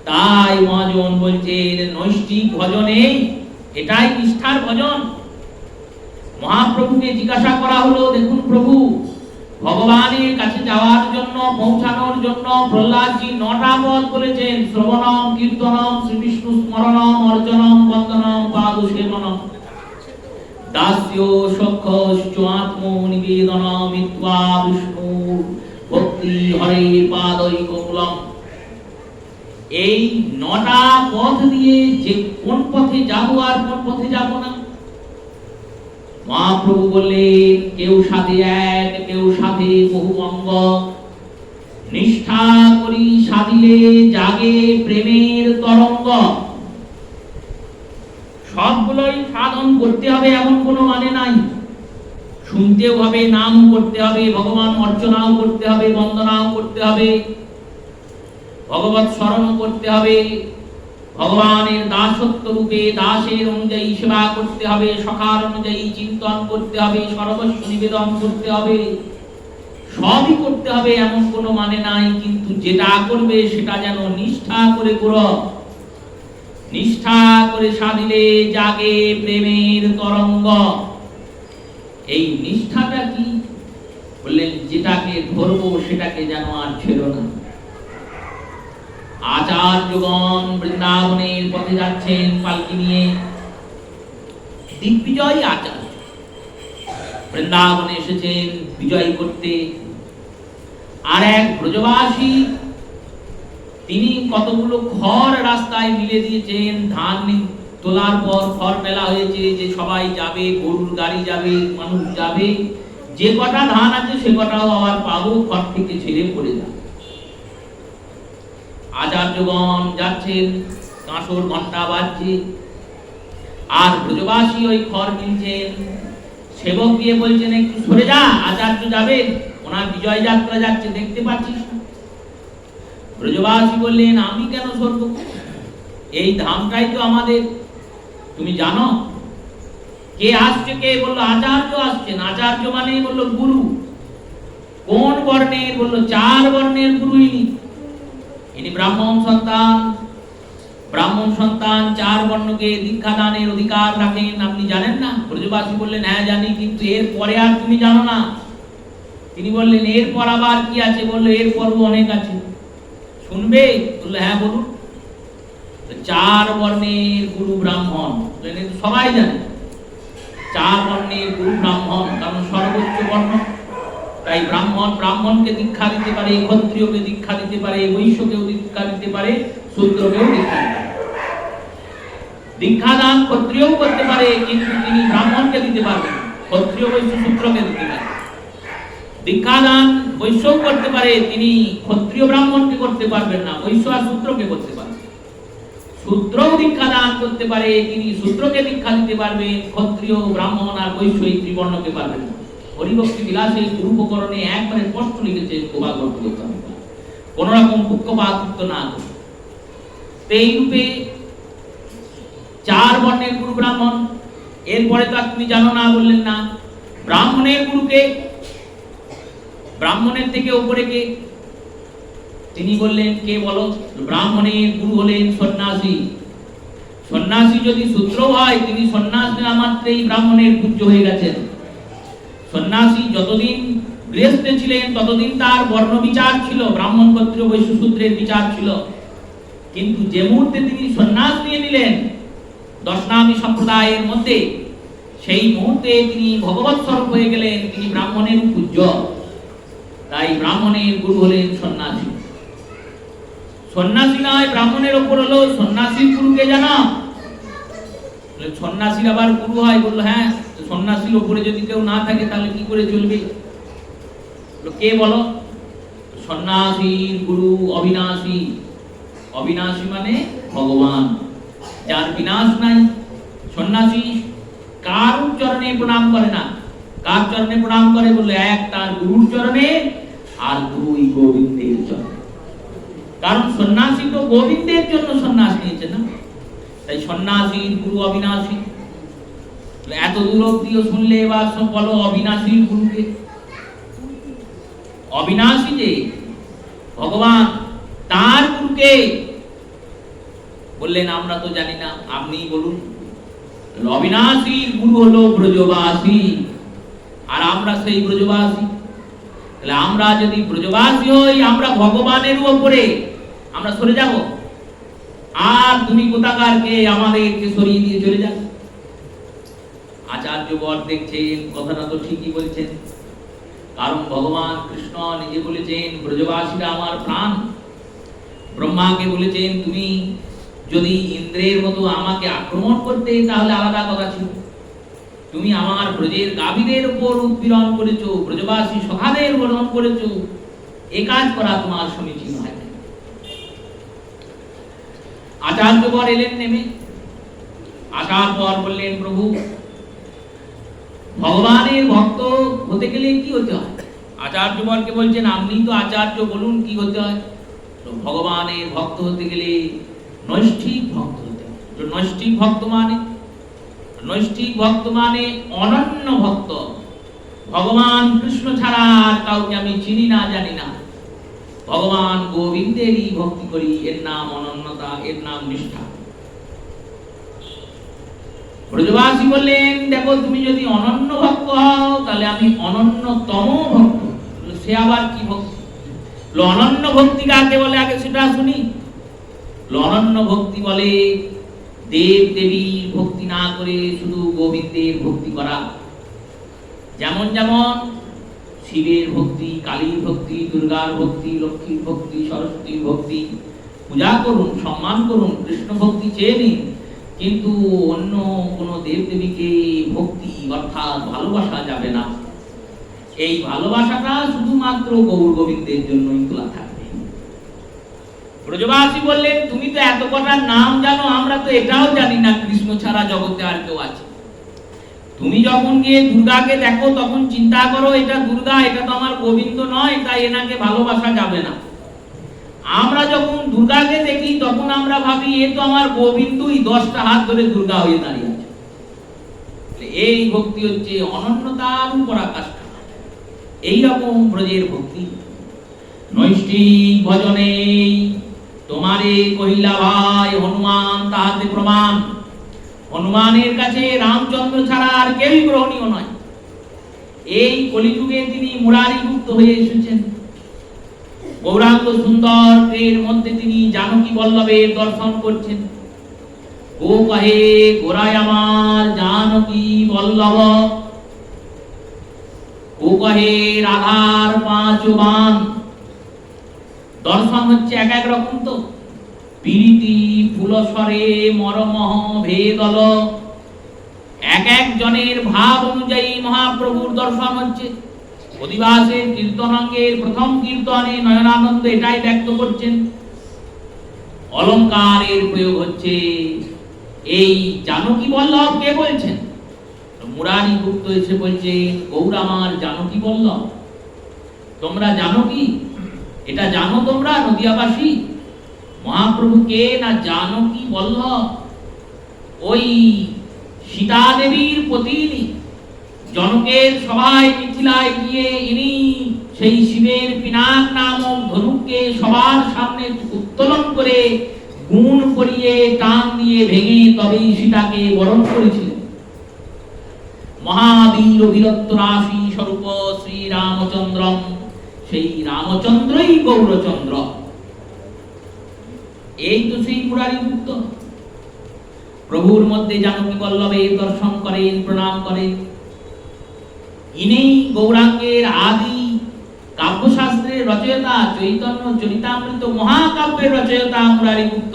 তাই মহাজন বলছেন, নৈষ্ঠিক ভজনে এটাই নিষ্ঠার ভজন। মহাপ্রভুকে জিজ্ঞাসা করা হলো, দেখুন প্রভু, ভগবানের কাছে যাওয়ার জন্য, পৌঁছানোর জন্য প্রহ্লাদজি 9টা পদ বলেছেন। শ্রবণম, কীর্তনম, শ্রীবিষ্ণু স্মরণম, অর্চনম, বন্দনম, পাদ সেবনম, দাস্য সখ্য আত্ম নিবেদনম, মিত্বা বিষ্ণু ভক্তি হরে পাদৈকমূলম। এই 9টা পথ দিয়ে যে কোন পথে যাব আর কোন পথে যাব না। মহাপ্রভু বললেন, কেউ সাথে এক, কেউ সাথে বহু অঙ্গ, নিষ্ঠা করি সাধিলে জাগে প্রেমের তরঙ্গ। সবগুলোই সাধন করতে হবে এমন কোনো মানে নাই। শুনতেও হবে, নাম করতে হবে, ভগবান অর্চনাও করতে হবে, বন্দনাও করতে হবে, ভগবত স্মরণও করতে হবে, ভগবানের দাসত্ব রূপে দাসের অনুযায়ী সেবা করতে হবে, সখার অনুযায়ী চিন্তন করতে হবে, সর্বস্ব নিবেদন করতে হবে, সবই করতে হবে এমন কোনো মানে নাই। কিন্তু যেটা করবে সেটা যেন নিষ্ঠা করে করো। নিষ্ঠা করে সাধিলে জাগে প্রেমের তরঙ্গ। এই নিষ্ঠাটা কি বললেন, যেটাকে ধরবো সেটাকে যেন আর ছেড়ো না। আচার্যগণ বৃন্দাবনের পথে যাচ্ছেন পালকি নিয়ে। দিগ্বিজয় আচার্য বৃন্দাবনে এসেছেন বিজয় করতে। আর এক ব্রজবাসী, তিনি কতগুলো খড় রাস্তায় মিলে দিয়েছেন। ধান তোলার পর খড় মেলা হয়েছে যে সবাই যাবে, গরুর গাড়ি যাবে, মানুষ যাবে, যে কটা ধান আছে সে কটাও আবার পাবো, খড় থেকে ছেড়ে পড়ে যাবে। আচার্যগণ যাচ্ছেন, কাঁসর ঘন্টা বাজছে, আর ব্রজবাসী ওই খড় মিলছেন। সেবক গিয়ে বলছেন, একটু সরে যা, আচার্য যাবেন, ওনার বিজয় যাত্রা যাচ্ছে, দেখতে পাচ্ছিস না? ব্রজবাসী বললেন, আমি কেন সরব? এই ধামটাই তো আমাদের, তুমি জানো কে আসছে? কে বললো আচার্য আসছেন। আচার্য মানে বললো গুরু। কোন বর্ণের? বললো 4 বর্ণের গুরু ইনি। ইনি ব্রাহ্মণ সন্তান 4 বর্ণকে দীক্ষা দানের অধিকার রাখেন, আপনি জানেন না? ব্রজবাসী বললেন হ্যাঁ জানি, কিন্তু এর পরে আর তুমি জানো না। তিনি বললেন এরপর আবার কি আছে? বললো এরপরও অনেক আছে, শুনবে? বললো হ্যাঁ বলুন। 4 বর্ণের গুরু ব্রাহ্মণ, সবাই জানে 4 বর্ণের গুরু ব্রাহ্মণ, কারণ সর্বোচ্চ বর্ণ। তাই ব্রাহ্মণকে দীক্ষা দিতে পারে, ক্ষত্রিয়কে দীক্ষা দিতে পারে, বৈশ্যকেও দীক্ষা দিতে পারে, শূদ্রকেও দীক্ষা দিতে পারে। দীক্ষা দান ক্ষত্রিয়ও করতে পারে, কিন্তু তিনি ব্রাহ্মণকে দিতে পারবেন, ক্ষত্রিয় বৈশ্য শূদ্রকে দিতে পারে। দীক্ষা দান বৈশ্যও করতে পারে, তিনি ক্ষত্রিয় ব্রাহ্মণকে করতে পারবেন না, বৈশ্য আর শূদ্রকে করতে পারবেন। শূদ্রও দীক্ষা দান করতে পারে, তিনি শূদ্রকে দীক্ষা দিতে পারবেন, ক্ষত্রিয় ব্রাহ্মণ আর বৈশ্য এই ত্রিবর্ণকে পারবেন না। হরিভক্তি বিলাসে গুরুপকরণে একবারে স্পষ্ট লিখেছে কোন রকম পক্ষপাত না করে। এই রূপে 4 বর্ণের গুরু ব্রাহ্মণ। এরপরে তো তুমি জানো না, বললেন না। ব্রাহ্মণের গুরুকে, ব্রাহ্মণের থেকে উপরে কে? তিনি বললেন কে বলো? ব্রাহ্মণের গুরু হলেন সন্ন্যাসী। সন্ন্যাসী যদি শূদ্র হয়, তিনি সন্ন্যাস নেওয়া মাত্রই ব্রাহ্মণের পূজ্য হয়ে গেছেন। সন্ন্যাসী যতদিন গৃহস্থে ছিলেন ততদিন তার বর্ণ বিচার ছিল, ব্রাহ্মণ ক্ষত্রিয় বৈশ্য শূদ্রের বিচার ছিল। কিন্তু যে মুহূর্তে তিনি সন্ন্যাস নিয়ে নিলেন দশনামী সম্প্রদায়ের মধ্যে, সেই মুহূর্তে তিনি ভগবৎ স্বরূপ হয়ে গেলেন, তিনি ব্রাহ্মণের পূজ্য। তাই ব্রাহ্মণের গুরু হলেন সন্ন্যাসী। সন্ন্যাসী নয়, ব্রাহ্মণের ওপর হলো সন্ন্যাসীর গুরুকে জানা। সন্ন্যাসীর আবার গুরু হয়? বললো হ্যাঁ, সন্ন্যাসীর ওপরে যদি কেউ না থাকে তাহলে কি করে চলবে? কে বলো? সন্ন্যাসীর গুরু অবিনাশী। অবিনাশী মানে ভগবান, যার বিনাশ নাই। সন্ন্যাসী কার চরণে প্রণাম করে না? কার চরণে প্রণাম করে? বললে এক তার গুরুর চরণে, আর দুই গোবিন্দের চরণে। কারণ সন্ন্যাসী তো গোবিন্দের জন্য সন্ন্যাস নিয়েছে না। তাই সন্ন্যাসীর গুরু অবিনাশী। এত দূর অব্দিও শুনলে এবার বলো অবিনাশীর গুরুকে। অবিনাশী যে ভগবান, তার গুরুকে বললেন আমরা তো জানি না, আপনিই বলুন। অবিনাশীর গুরু হলো ব্রজবাসী, আর আমরা সেই ব্রজবাসী। তাহলে আমরা যদি ব্রজবাসী হই, আমরা ভগবানের উপরে আমরা সরে যাব, আর তুমি কোথাকারকে আমাদেরকে সরিয়ে দিয়ে চলে যাবে। আচার্য বর দেখছেন কথাটা তো ঠিকই বলছেন, কারণ ভগবান কৃষ্ণ নিজে বলেছেন ব্রজবাসীরা আমার প্রাণ। ব্রহ্মাকে বলেছেন তুমি যদি ইন্দ্রের মতো আমাকে আক্রমণ করতে তাহলে আলাদা কথা ছিল, তুমি আমার ব্রজের গাভীদের উপর উৎপীড়ন করেছো, ব্রজবাসী সখাদের বর্ণন করেছো, এ কাজ করা তোমার সমীচীন হয়। আচার্য বর এলেন নেমে, আসার পর বললেন প্রভু ভগবানের ভক্ত হতে গেলে কি হতে হয়? আচার্য বরকে বলছেন আপনি তো আচার্য, বলুন কি হতে হয়? তো ভগবানের ভক্ত হতে গেলে নৈষ্ঠিক ভক্ত হতে হয়। নৈষ্ঠিক ভক্ত মানে, নৈষ্ঠিক ভক্ত মানে অনন্য ভক্ত। ভগবান কৃষ্ণ ছাড়া আর কাউকে আমি চিনি না, জানি না। ভগবান গোবিন্দেরই ভক্তি করি, এর নাম অনন্যতা, এর নাম নিষ্ঠা। ব্রজবাসী বললেন দেখো তুমি যদি অনন্য ভক্ত হও তাহলে আমি অনন্যতম ভক্ত। সে আবার কি ভক্তি? অনন্য ভক্তি কাকে বলে আগে সেটা শুনি। অনন্য ভক্তি বলে দেব দেবীর ভক্তি না করে শুধু গোবিন্দের ভক্তি করা। যেমন যেমন শিবের ভক্তি, কালীর ভক্তি, দুর্গার ভক্তি, লক্ষ্মীর ভক্তি, সরস্বতীর ভক্তি, পূজা করুন, সম্মান করুন, কৃষ্ণ ভক্তি চেয়ে নিন, কিন্তু অন্য কোন দেব দেবীকে ভক্তি অর্থাৎ ভালোবাসা যাবে না। এই ভালোবাসাটা শুধুমাত্র গৌর গোবিন্দের জন্যই খোলা থাকবে। ব্রজবাসী বললেন তুমি তো এত কটা নাম জানো, আমরা তো এটাও জানি না কৃষ্ণ ছাড়া জগতে আর কেউ আছে। তুমি যখন গিয়ে দুর্গাকে দেখো তখন চিন্তা করো এটা দুর্গা, এটা তো আমার গোবিন্দ নয়, তাই এনাকে ভালোবাসা যাবে না। আমরা যখন দুর্গাকে দেখি তখন আমরা ভাবি এ তো আমার গোবিন্দই, 10টা হাত ধরে দুর্গা হয়ে দাঁড়িয়ে আছে। এই ভক্তি হচ্ছে অনন্যতার পরাকাষ্ঠা। এইরকম ব্রজের ভক্তি। নৈষ্ঠিক ভজনে তোমারে কহিলা ভাই হনুমান, তাহাতে প্রমাণ হনুমানের কাছে রামচন্দ্র ছাড়া আর কেউই গ্রহণীয় নয়। এই কলিযুগে তিনি মুরারিগুপ্ত হয়ে এসেছেন। গৌরাঙ্গ সুন্দর এর মধ্যে তিনি জানকী বল্লভের দর্শন করছেন। ও কহে গোরায় আমার জানকী বল্লভ, ও কহে রাধার পাঁচ বান। দর্শন হচ্ছে এক এক রকম, তো প্রীতি ফুলস্বরে মরমহ ভেদল, এক এক জনের ভাব অনুযায়ী মহাপ্রভুর দর্শন হচ্ছে। অধিবাসের কীর্তনাঙ্গের প্রথম কীর্তনে নয়নানন্দ এটাই ব্যক্ত করছেন। অলঙ্কারের প্রয়োগ হচ্ছে। এই জানকী বল্লভ কে বলছেন? মুরারিগুপ্ত এসে বলছেন, গৌর আমার জানকী বল্লভ। তোমরা জানো কি? এটা জানো তোমরা নদিয়াবাসী? মহাপ্রভু কে না জানকী বল্লভ, ওই সীতা দেবীর পত্নী। জনকের সভায় মিথিলায় গিয়ে ইনি সেই শিবের পিনাক নামক ধনুককে সবার সামনে উত্তোলন করে গুণ করিয়ে টান দিয়ে ভেঙে তবেই সীতাকে বরণ করেছিলেন। মহাবীর বীরত্ব রাশি স্বরূপ শ্রী রামচন্দ্রম, সেই রামচন্দ্রই গৌরচন্দ্র। এই তো সেই মুরারিগুপ্ত প্রভুর মধ্যে জানকী বল্লভের দর্শন করেন, প্রণাম করেন। ইনি গৌরাঙ্গের আদি কাব্যশাস্ত্রের রচয়িতা, চৈতন্য চরিতামৃত মহাকাব্যের রচয়িতা মুরারিগুপ্ত,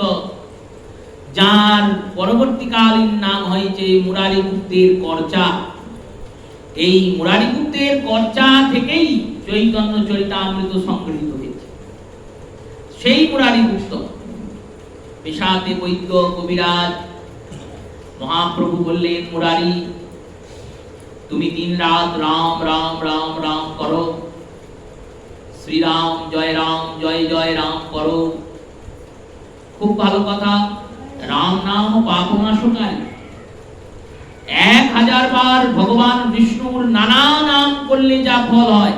যার পরবর্তীকালীন নাম হয়েছে মুরারিগুপ্তের কর্চা। এই মুরারিগুপ্তের কর্চা থেকেই চৈতন্য চরিতামৃত সংগৃহীত হয়েছে। সেই মুরারিগুপ্ত পেশাতে বৈদ্য কবিরাজ। মহাপ্রভু বললেন, মুরারি তুমি দিন রাত রাম রাম রাম রাম করো, শ্রীরাম জয় জয় রাম করো। খুব ভালো কথা। রাম নাম পাপনাশকারী। 1000 বার ভগবান বিষ্ণুর নানা নাম করলে যা ফল হয়,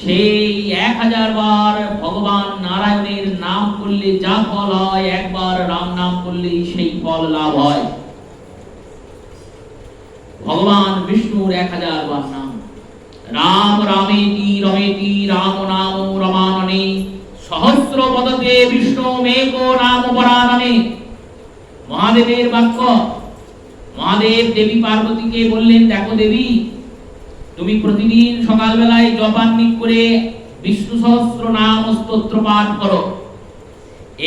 সেই 1000 বার ভগবান নারায়ণের নাম করলে যা ফল হয়, একবার রাম নাম করলেই সেই ফল লাভ হয়। ভগবান বিষ্ণুর 1000 বার নাম। রাম রামেতি রমেতি রাম নাম রমাননে, সহস্র পদতে বিষ্ণু মেকো নাম পরাননে। মহাদেবের বাক্য। মহাদেব দেবী পার্বতীকে বললেন, দেখো দেবী, তুমি প্রতিদিন সকালবেলায় জপান্বিত করে বিষ্ণু সহস্র নাম স্তোত্র পাঠ করো।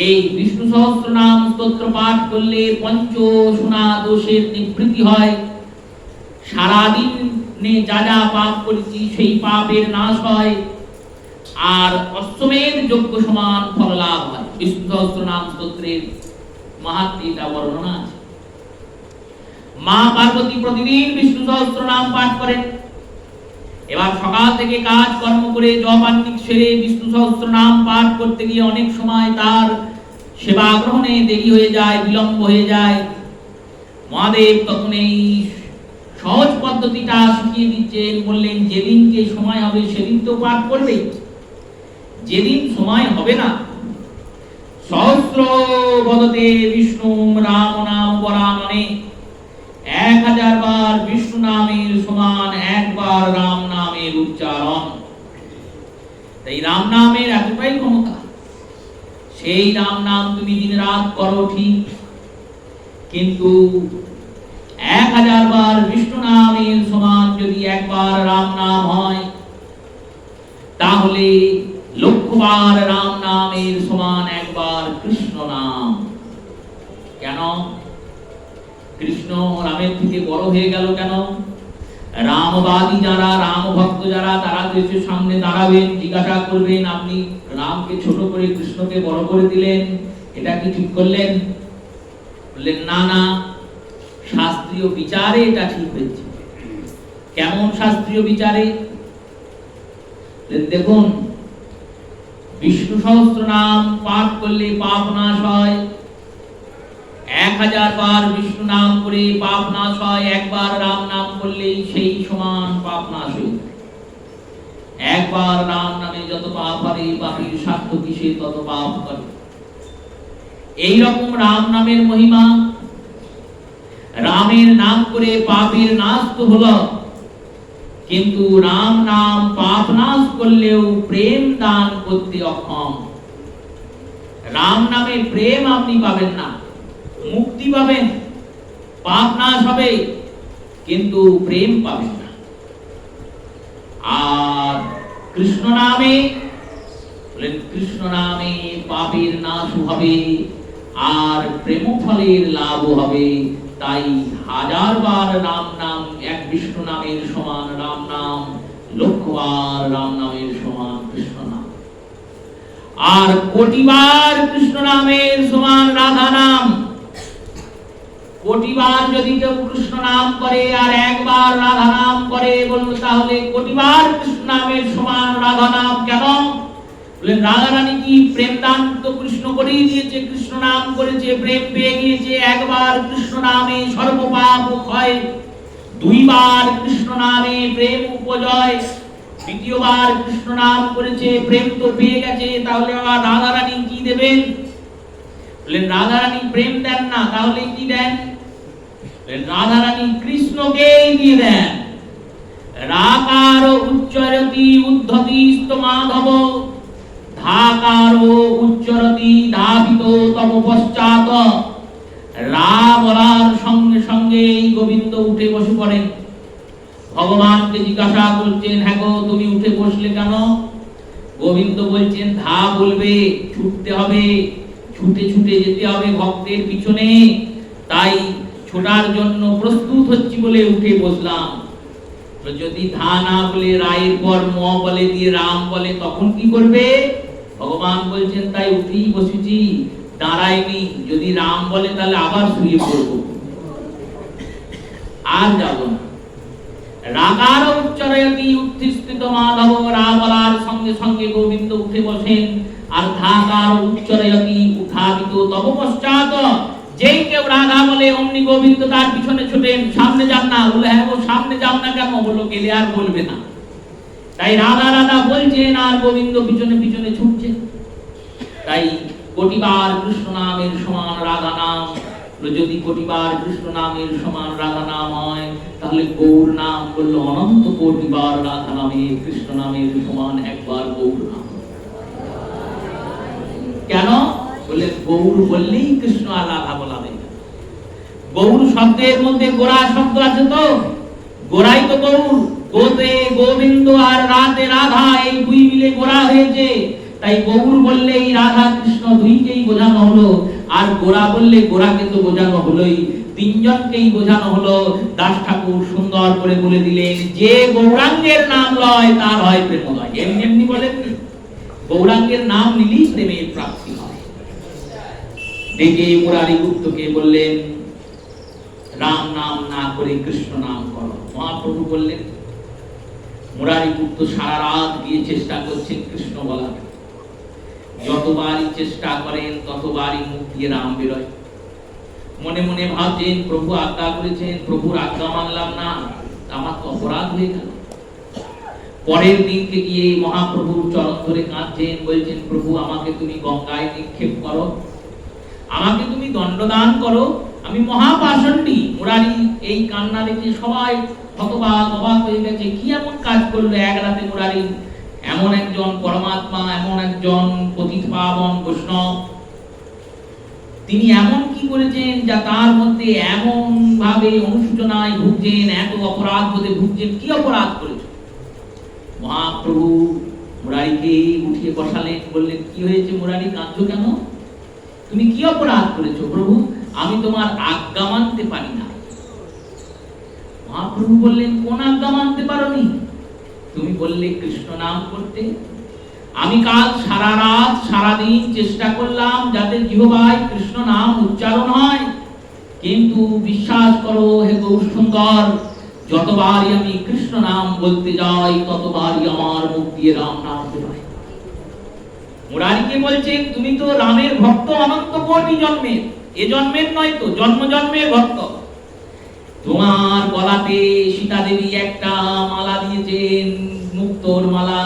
এই বিষ্ণু সহস্র নাম স্তোত্র পাঠ করলে পঞ্চ সুনা দোষের নিবৃত্তি হয়। সারাদিনে যা যা পাপ করেছি সেই পাপের নাশ হয়, আর অশ্বমেধ যজ্ঞ সমান ফল লাভ হয়। বিষ্ণু সহস্র নাম স্তোত্রের মাহাত্ম্যটা বর্ণনা আছে। মা পার্বতী প্রতিদিন বিষ্ণু সহস্র নাম পাঠ করেন। এবার সকাল থেকে কাজ কর্ম করে জপান্বিত সেরে বিষ্ণু সহস্র নাম পাঠ করতে গিয়ে অনেক সময় তার সেবা গ্রহণে দেরি হয়ে যায়, বিলম্ব হয়ে যায়। মহাদেব তখন এই সহজ পদ্ধতিটা শিখিয়ে দিচ্ছেন। বললেন, যেদিনকে সময় হবে সেদিন তো পাঠ করবে, যেদিন সময় হবে না, সহস্র বদতে বিষ্ণু রাম নাম পরাননে, 1000 বার বিষ্ণু নামের সমান একবার রাম নামের উচ্চারণ। তাই রাম নামের এতটাই ক্ষমতা। সেই রাম নাম তুমি দিন রাত করো ঠিক, কিন্তু 1000 বার বিষ্ণু নামের সমান যদি একবার রাম নাম হয়, তাহলে 1,00,000 বার রাম নামের সমান একবার কৃষ্ণ নাম। কেন কৃষ্ণ রামের থেকে বড় হয়ে গেল? কেন? রামবাদী যারা, রাম ভক্ত যারা, তারা দেশের সামনে দাঁড়াবেন, জিজ্ঞাসা করবেন, আপনি রামকে ছোট করে কৃষ্ণকে বড় করে দিলেন, এটা কি ঠিক করলেন? বললেন, না না, শাস্ত্রীয় বিচারে এটা ঠিক হয়েছে। কেমন শাস্ত্রীয় বিচারে? দেখুন, বিষ্ণু সহস্র নাম পাঠ করলে পাপ নাশ হয়। 1000 বার বিষ্ণু নাম করে পাপ নাশ হয়, একবার রাম নাম করলেই সেই সমান পাপ নাশ হয়। একবার রাম নামে যত পাপ হবে, পাপীর সার্থকী সে তত পাপ করে। এই রকম রাম নামের মহিমা। রামের নাম করে পাপের নাশ তো হলো, কিন্তু রাম নাম পাপ নাশ করলেও প্রেম দান করতে অক্ষম। রাম নামে প্রেম আপনি পাবেন না, মুক্তি পাবেন, পাপ নাশ হবে, কিন্তু প্রেম পাবেন না। আর কৃষ্ণ নামে বলেন, কৃষ্ণ নামে পাপের নাশ হবে আর প্রেম ফলের লাভ হবে। তাই হাজারবার রাম নাম এক বিষ্ণু নামের সমান রাম নাম, লক্ষবার রাম নামের সমান কৃষ্ণ নাম, আর কোটিবার কৃষ্ণ নামের সমান রাধা নাম। কোটিবার যদি কেউ কৃষ্ণ নাম করে আর একবার রাধা নাম করে, বলল তাহলে কোটিবার কৃষ্ণ নামের সমান রাধা নাম কেন? বলেন, রাধা রানী কি প্রেম দান তো কৃষ্ণ করেই দিয়েছে, কৃষ্ণ নাম করেছে, প্রেম পেয়ে গিয়েছে। একবার কৃষ্ণ নামে সর্বপাপ ক্ষয়, দুইবার কৃষ্ণ নামে প্রেম উপজয়, তৃতীয়বার কৃষ্ণ নাম করেছে, প্রেম তো পেয়ে গেছে। তাহলে আবার রাধা রানী কি দেবেন? বলেন, রাধা রানী প্রেম দেন না, তাহলে কি দেন? রাধা রানী কৃষ্ণকেই দিয়ে দেন। রাকার উচ্চারতি উদ্ধতি স্তমাধব, ধাকার উচ্চারতি ধাবিত তম পশ্চাৎ। রা বলার সঙ্গে সঙ্গে এই গোবিন্দ উঠে বসে পড়েন। ভগবানকে জিজ্ঞাসা করছেন, হ্যাঁ গো তুমি উঠে বসলে কেন? গোবিন্দ বলছেন, ধা বলবে, ছুটতে হবে, ছুটে ছুটে যেতে হবে ভক্তের পিছনে, তাই ছোটার জন্য প্রস্তুত হচ্ছি বলে উঠে বসলাম। যদি ধা না বলে রায়ের পর ম বলে দিয়ে রাম বলে, তখন কি করবে? ভগবান বলছেন, তাই উঠেই বসেছি, দাঁড়াইনি। যদি রাম বলে তাহলে আবার শুয়ে পড়ব, আর যাব না। রাগার উচ্চারয়তি উত্থিষ্ঠিত মাধব, রা বলার সঙ্গে সঙ্গে গোবিন্দ উঠে বসেন। আর ধাকার উচ্চারয়তি উত্থাপিত তব পশ্চাৎ, যেই কেউ রাধা বলে অমনি গোবিন্দ তার পিছনে ছুটেন। সামনে যান না, বলে হ্যাঁ গো সামনে যাও না কেন? বলো গেলে আর বলবে না। তাই রাধা রাধা বলছেন আর গোবিন্দ পিছনে পিছনে ছুটছেন। তাই কোটিবার কৃষ্ণ নামের সমান রাধা নাম। যদি কোটিবার কৃষ্ণ নামের সমান রাধা নাম হয়, তাহলে গৌর নাম বলল অনন্ত কোটিবার রাধা নামে কৃষ্ণ নামের সমান একবার গৌর নাম। কেন? বলে গৌর বললেই কৃষ্ণ আর রাধা বলা হয় না। গৌর শব্দের মধ্যে গোরা শব্দ আছে, তো গোরাই তো গৌর। গোতে গোবিন্দ আর রাতে রাধা, এই দুই মিলে গোরা হয়েছে। তাই গৌর বললেই রাধা কৃষ্ণ দুইকেই বোঝানো হলো, আর গোরা বললে গোরাকে তো বোঝানো হলোই, তিনজনকেই বোঝানো হলো। দাস ঠাকুর সুন্দর করে বলে দিলেন, যে গৌরাঙ্গের নাম লয় তার হয় প্রেমোদয়। এমনি এমনি বলেন, গৌরাঙ্গের নাম নিলেই প্রেমের প্রাপ্তি হয়। ডেকে মুরারি গুপ্তকে বললেন, রাম নাম না করে কৃষ্ণ নাম করো। মহাপ্রভু বললেন, মুরারি গুপ্ত সারা রাত গিয়ে চেষ্টা করছেন কৃষ্ণ বলার। যতবারই চেষ্টা করেন ততবারই মুখ দিয়ে রাম বেরোয়। মনে মনে ভাবছেন, প্রভু আজ্ঞা করেছেন, প্রভুর আজ্ঞা মানলাম না, আমার তো অপরাধ হয়ে গেল। পরের দিনকে গিয়ে মহাপ্রভুর চরণ ধরে কাঁদছেন, বলছেন, প্রভু আমাকে তুমি গঙ্গায় নিক্ষেপ করো, আমাকে তুমি দণ্ডদান করো, আমি মহাপাষণ্ডী। মুরারি এই কান্না দেখে সবাই হতবাক অবাক হয়ে গেছে, কি এমন কাজ করলো এক রাতে মুরারি? এমন একজন পরমাত্মা, এমন একজন পতিত পাবন বৈষ্ণব, তিনি এমন কি করেছেন যা তার মধ্যে এমন ভাবে অনুশোচনায় ভুগছেন, এত অপরাধ বোধে ভুগছেন? কি অপরাধ করেছে? মহাপ্রভু মুরারিকে উঠিয়ে বসালেন, বললেন, কি হয়েছে মুরারি, কাঁদছো কেন? তুমি কি অপরাধ করেছো? প্রভু, আমি তোমার আজ্ঞা মানতে পারি না। মহাপ্রভু বললেন, কোন আজ্ঞা মানতে পারোনি? তুমি বললে কৃষ্ণ নাম করতে। আমি কাল সারা রাত সারাদিন চেষ্টা করলাম যাতে জিহ্বায় কৃষ্ণ নাম উচ্চারণ হয়, কিন্তু বিশ্বাস করো হে গৌর সুন্দর, যতবারই আমি কৃষ্ণ নাম বলতে যাই ততবারই আমার মুখ দিয়ে রাম নাম বেরোয়। মুরারিকে বলছেন, তুমি তো রামের ভক্ত অনন্ত কোটি জন্মের, এ জন্মের নয় তো, জন্ম জন্মের ভক্ত। তোমার গলাতে সীতা দেবী একটা মালা দিয়েছেন, মুক্তোর মালা।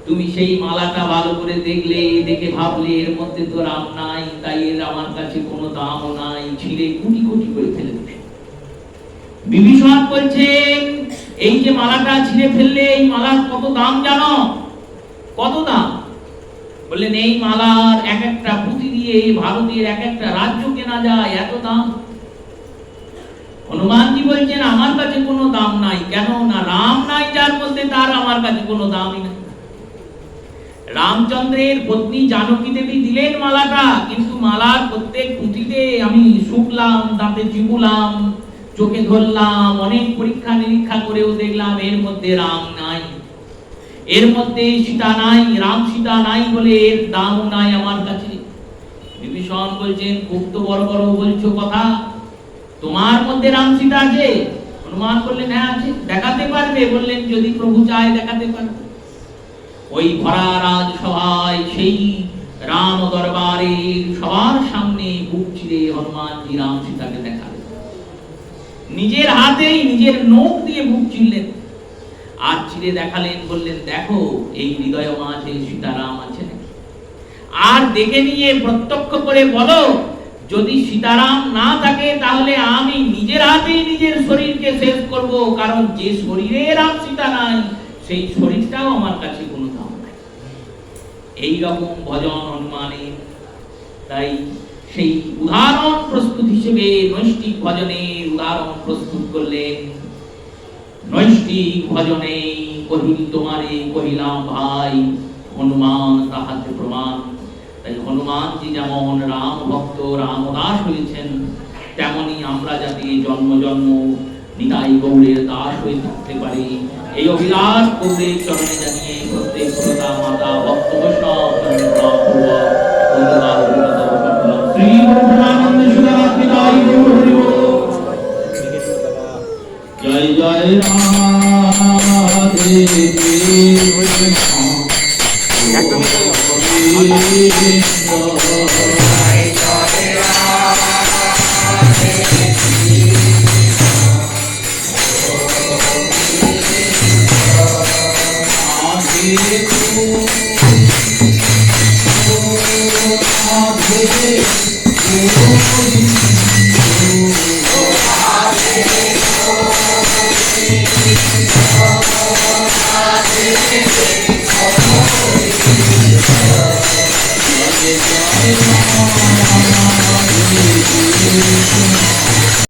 তুমি সেই মালাটা ভালো করে দেখলে, দেখে ভাবলে এর মধ্যে তো রাম নাই, তাই এর আমার কাছে কোনো দামও নাই, ছিঁড়ে কুটি কুটি করে ফেলে দেবে। বিভীষণ বলছেন, এই যে মালাটা ছিঁড়ে ফেললে, এই মালার কত দাম জানো? কত দাম? বললেন, এই মালার এক একটা পুঁতি দিয়ে ভারতের এক একটা রাজ্য কেনা যায়, এত দাম। হনুমানজি বলছেন, আমার কাছে কোনো দাম নাই। কেন না? রাম নাই যার মধ্যে, তার আমার কাছে কোনো দামই নাই। রামচন্দ্রের পত্নী জানকী দেবী দিলেন মালাটা, কিন্তু মালার প্রত্যেক পুঁতিতে আমি শুকলাম, দাঁতে চিবুলাম, চোখে ধরলাম, অনেক পরীক্ষা নিরীক্ষা করেও দেখলাম এর মধ্যে রাম নাই, এর মধ্যে সীতা নাই। রাম সীতা নাই বলে এর দামও নাই আমার কাছে। বিভীষণ বলছেন, খুব তো বড় বড় বলছো কথা, তোমার মধ্যে রাম সীতা আছে? হনুমান বললেন, হ্যাঁ আছে। দেখাতে পারবে? বললেন, যদি প্রভু চায় দেখাতে পারবে। ওই ভরা রাজসভায় সেই রাম দরবারে সবার সামনে বুক চিরে হনুমানজি রাম সীতাকে দেখালেন। নিজের হাতেই নিজের নখ দিয়ে বুক চিরলেন আর চিরে দেখালেন। বললেন, দেখো এই হৃদয় মাঝে সীতারাম আছে নাকি? আর দেখে নিয়ে প্রত্যক্ষ করে বলো, যদি সীতারাম না থাকে তাহলে আমি নিজের হাতেই নিজের শরীরকে শেষ করব, কারণ যে শরীরে রাম সীতা নাই সেই শরীরটাও আমার কাছে কোনো দাম নাই। এইরকম ভজন হনুমানের। তাই সেই উদাহরণ প্রস্তুত হিসেবে নৈষ্ঠিক ভজনের উদাহরণ প্রস্তুত করলেন। নৈষ্ঠিক ভজনে কহিল তোমারে কহিলাম ভাই, হনুমান তাহাতে প্রমাণ। তাই হনুমানজি যেমন রাম ভক্ত রামদাস হয়েছেন, তেমনি আমরা যাতে জন্ম জন্ম নিতাই গৌড়ের দাস হয়ে থাকতে পারি, এই অভিলাষ গৌড়ের চরণে জানিয়ে প্রত্যেক প্রতা মাতা ভক্ত বৈষ্ণব চরণে প্রণাম পূর্বক ধন্যবাদ অভিনন্দন করলাম। শ্রী গুরু প্রেমানন্দ সুদামা পিতাই গৌর হরি বল। জয় জয় রাধে Krishna